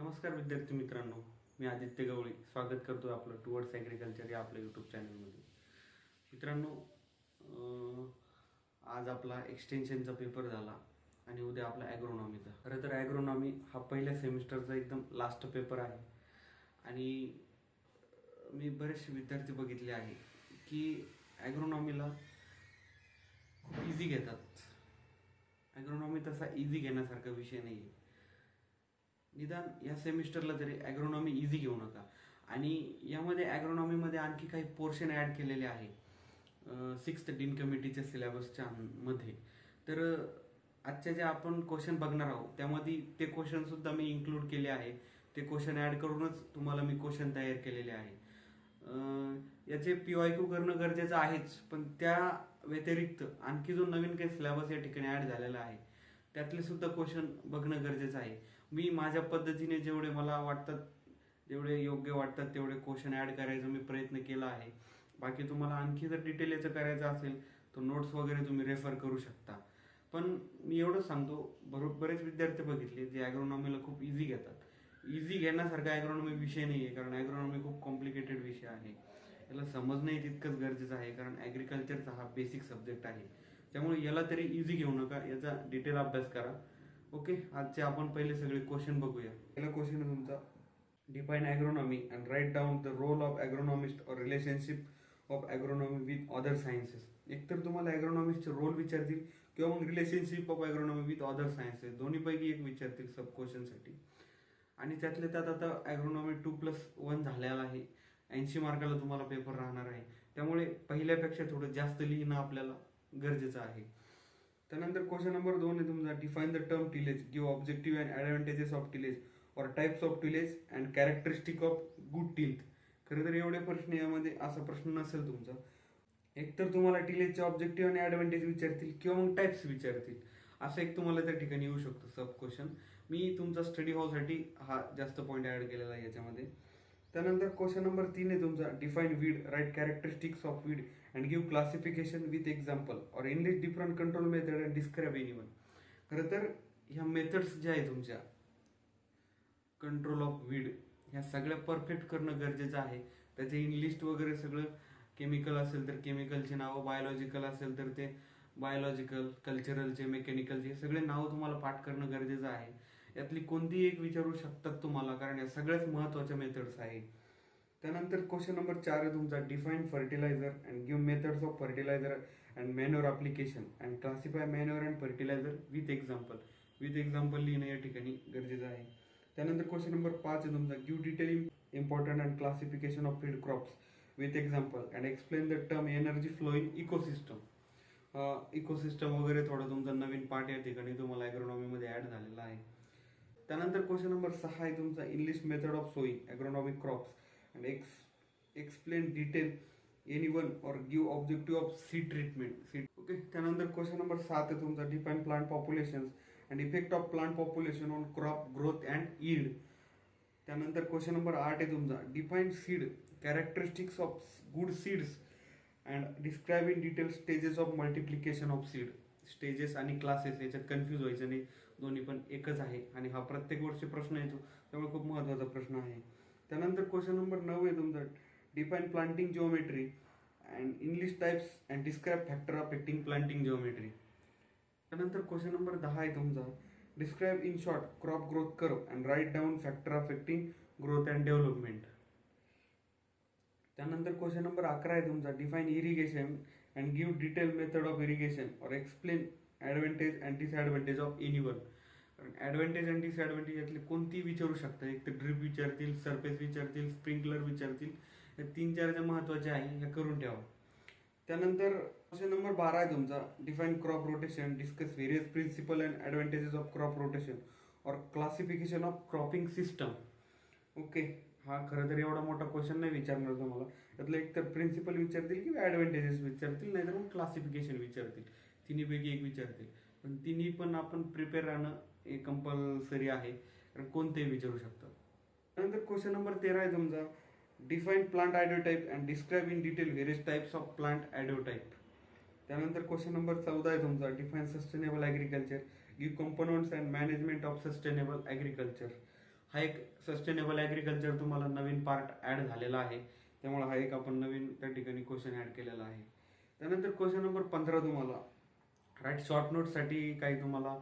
नमस्कार विद्यार्थी मित्रांनो, मी आदित्य गवळी स्वागत करतो आपलं टुवर्ड्स ॲग्रिकल्चर या आपल्या यूट्यूब चॅनलमध्ये. मित्रांनो, आज आपला एक्सटेन्शनचा पेपर झाला आणि उद्या आपला ॲग्रोनॉमीचा. खरं तर ॲग्रोनॉमी हा पहिल्या सेमिस्टरचा एकदम लास्ट पेपर आहे आणि मी बरेचसे विद्यार्थी बघितले आहे की ॲग्रोनॉमीला खूप इझी घेतात. ॲग्रोनॉमी तसा इझी घेण्यासारखा विषय नाही आहे. निदान या सेमिस्टरला तरी ॲग्रोनॉमी इझी घेऊ नका. आणि यामध्ये ॲग्रोनॉमीमध्ये आणखी काही पोर्शन ॲड केलेले आहे 6th डीन कमिटीच्या सिलेबसच्या मध्ये. तर आजच्या जे आपण क्वेश्चन बघणार आहोत त्यामध्ये ते क्वेश्चन सुद्धा मी इन्क्लूड केले आहे. ते क्वेश्चन ॲड करूनच तुम्हाला मी क्वेश्चन तयार केलेले आहे. याचे PYQ करणं गरजेचं आहेच, पण त्या व्यतिरिक्त आणखी जो नवीन काही सिलेबस या ठिकाणी ॲड झालेला आहे त्यातले सुद्धा क्वेश्चन बघणं गरजेचं आहे. मी माझ्या पद्धतीने जेवढे मला वाटतात, जेवढे योग्य वाटतात तेवढे क्वेश्चन ॲड करायचा मी प्रयत्न केला आहे. बाकी तुम्हाला आणखी जर डिटेल याचं करायचं असेल तर नोट्स वगैरे तुम्ही रेफर करू शकता. पण मी एवढंच सांगतो, बरेच विद्यार्थी बघितले जे ॲग्रोनॉमीला खूप इझी घेतात. इझी घेण्यासारखा ॲग्रोनॉमी विषय नाही आहे, कारण ॲग्रोनॉमी खूप कॉम्प्लिकेटेड विषय आहे. याला समजणंही तितकंच गरजेचं आहे, कारण ॲग्रिकल्चरचा हा बेसिक सब्जेक्ट आहे. त्यामुळे याला तरी इझी घेऊ नका, याचा डिटेल अभ्यास करा. ओके, आजचे आपण पहिले सगळे क्वेश्चन बघूया. पहिला क्वेश्चन आहे तुमचा, define agronomy and write down the role of agronomist or relationship of agronomy with other sciences. एकतर तुम्हाला ॲग्रोनॉमिस्टचे रोल विचारतील किंवा मग relationship of agronomy with other sciences, दोन्हीपैकी एक विचारतील सब क्वेश्चनसाठी. आणि त्यातले त्यात आता ॲग्रोनॉमी 2+1 झालेला आहे. 80 मार्काला तुम्हाला पेपर राहणार आहे. त्यामुळे पहिल्यापेक्षा थोडं जास्त लिहिणं आपल्याला गरजेचं आहे. त्यानंतर क्वेश्चन नंबर 2 आहे तुमचा, define the term tillage, give objective and advantages of tillage or types of tillage and characteristic of good tilth. खरं तर एवढे प्रश्न यामध्ये असा प्रश्न नसेल तुमचा. एकतर तुम्हाला टिलेजचे ऑब्जेक्टिव्ह आणि ॲडव्हान्टेज विचारतील किंवा मग टाइप्स विचारतील. असं एक तुम्हाला त्या ठिकाणी येऊ शकतं सब क्वेश्चन. मी तुमचा स्टडी हॉलसाठी हा जास्त पॉईंट ॲड केलेला आहे याच्यामध्ये. त्यानंतर क्वेश्चन नंबर 3 आहे तुमचा, define weed, write characteristics of weed and give classification with example or enlist different control method and describe anyone. खरं तर ह्या मेथड्स ज्या आहे तुमच्या कंट्रोल ऑफ वीड, ह्या सगळ्या परफेक्ट करणं गरजेचं आहे. त्याचे इनलिस्ट वगैरे सगळं, केमिकल असेल तर केमिकलचे नावं, बायोलॉजिकल असेल तर ते बायोलॉजिकल, कल्चरलचे, मेकॅनिकलचे सगळे नावं तुम्हाला पाठ करणं गरजेचं आहे. यातली कोणतीही एक विचारू शकतात तुम्हाला, कारण या सगळ्याच महत्त्वाच्या मेथड्स आहे. त्यानंतर क्वेश्चन नंबर 4 आहे तुमचा, define fertiliser and give methods of fertiliser and manure application and classify manure and fertiliser with example. With example लिहिणं या ठिकाणी गरजेचं आहे. त्यानंतर क्वेश्चन नंबर 5 आहे तुमचा, give detail important and classification of field crops with example and explain the term energy flow in ecosystem. Ecosystem वगैरे थोडा तुमचा नवीन पार्ट या ठिकाणी तुम्हाला ॲग्रोनॉमीमध्ये ॲड झालेला आहे. त्यानंतर क्वेश्चन नंबर 6 आहे तुमचा, enlist method of sowing agronomic crops and explain detail anyone or give objective of seed treatment. Okay. त्यानंतर क्वेश्चन नंबर 7 आहे तुमचा, define plant population and effect of plant population on crop growth and yield. त्यानंतर question number 8 आहे तुमचा, define seed, characteristics of good seeds and describe in detail stages of multiplication of seed. Stages आणि classes याच्यात confuse व्हायचं नाही, दोन्ही पण एकच आहे आणि हा प्रत्येक वर्षी प्रश्न येतो, त्यामुळे खूप महत्त्वाचा प्रश्न आहे. त्यानंतर क्वेश्चन नंबर 9 आहे तुमचा, define planting geometry and enlist types and describe factor affecting planting geometry. त्यानंतर क्वेश्चन नंबर 10 आहे तुमचा, describe in short crop growth curve and write down factor affecting growth and development. त्यानंतर क्वेश्चन नंबर 11 आहे तुमचा, define irrigation and give detail method of irrigation or explain advantage and disadvantage of anyone. कारण advantage and disadvantage यातले कोणतीही विचारू शकता. एक तर ड्रिप विचारतील, सरफेस विचारतील, स्प्रिंकलर विचारतील. या 3-4 ज्या महत्त्वाच्या आहे ह्या करून ठेवा. त्यानंतर क्वेश्चन नंबर 12 आहे तुमचा, define crop rotation, discuss various principle and advantages of crop rotation or classification of cropping system. Okay. हा खरं तर एवढा मोठा क्वेश्चन नाही विचारणार तुम्हाला. त्यातलं एक तर प्रिन्सिपल विचारतील किंवा ॲडव्हान्टेजेस विचारतील, नाहीतर मग क्लासिफिकेशन विचारतील. तिन्हीपैकी एक विचारतील. पण तिन्ही पण आपण प्रिपेअर राहणं हे कंपल्सरी आहे, कारण कोणतेही विचारू शकतात. त्यानंतर क्वेश्चन नंबर 13 आहे तुमचा, define plant ideotype and describe in detail various types of plant ideotype. त्यानंतर क्वेश्चन नंबर 14 आहे तुमचा, define sustainable agriculture, give components and management of sustainable agriculture. हा एक सस्टेनेबल ॲग्रिकल्चर तुम्हाला नवीन पार्ट ॲड झालेला आहे, त्यामुळे हा एक आपण नवीन त्या ठिकाणी क्वेश्चन ॲड केलेला आहे. त्यानंतर क्वेश्चन नंबर 15 तुम्हाला राईट शॉर्ट नोट्ससाठी काही तुम्हाला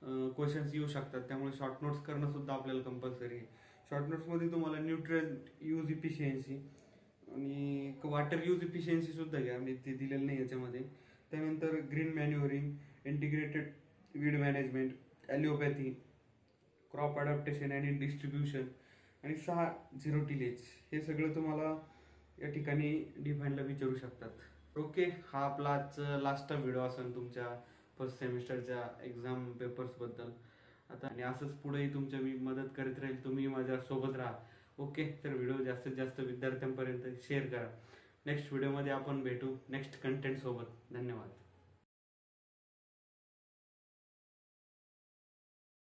क्वेश्चन्स येऊ शकतात, त्यामुळे शॉर्ट नोट्स करणं सुद्धा आपल्याला कंपल्सरी आहे. शॉर्ट नोट्समध्ये तुम्हाला न्यूट्रिएंट यूज इफिशियन्सी आणि वॉटर यूज इफिशियन्सी सुद्धा घ्या, मी ते दिलेलं नाही याच्यामध्ये. त्यानंतर green manuring, integrated weed management, allelopathy, crop adaptation आणि डिस्ट्रीब्युशन आणि 6 झिरो टिलेज, हे सगळं तुम्हाला या ठिकाणी डिफाईनला विचारू शकतात. ओके, हा आपला आजचा लास्ट व्हिडिओ असेल तुमच्या फर्स्ट सेमिस्टरच्या एक्झाम पेपर्सबद्दल. आता आणि असंच पुढेही तुमच्या मी मदत करत राहील, तुम्ही माझ्या सोबत राहा. ओके, तर व्हिडिओ जास्तीत जास्त विद्यार्थ्यांपर्यंत शेअर करा. नेक्स्ट व्हिडिओमध्ये आपण भेटू नेक्स्ट कंटेंट सोबत. धन्यवाद.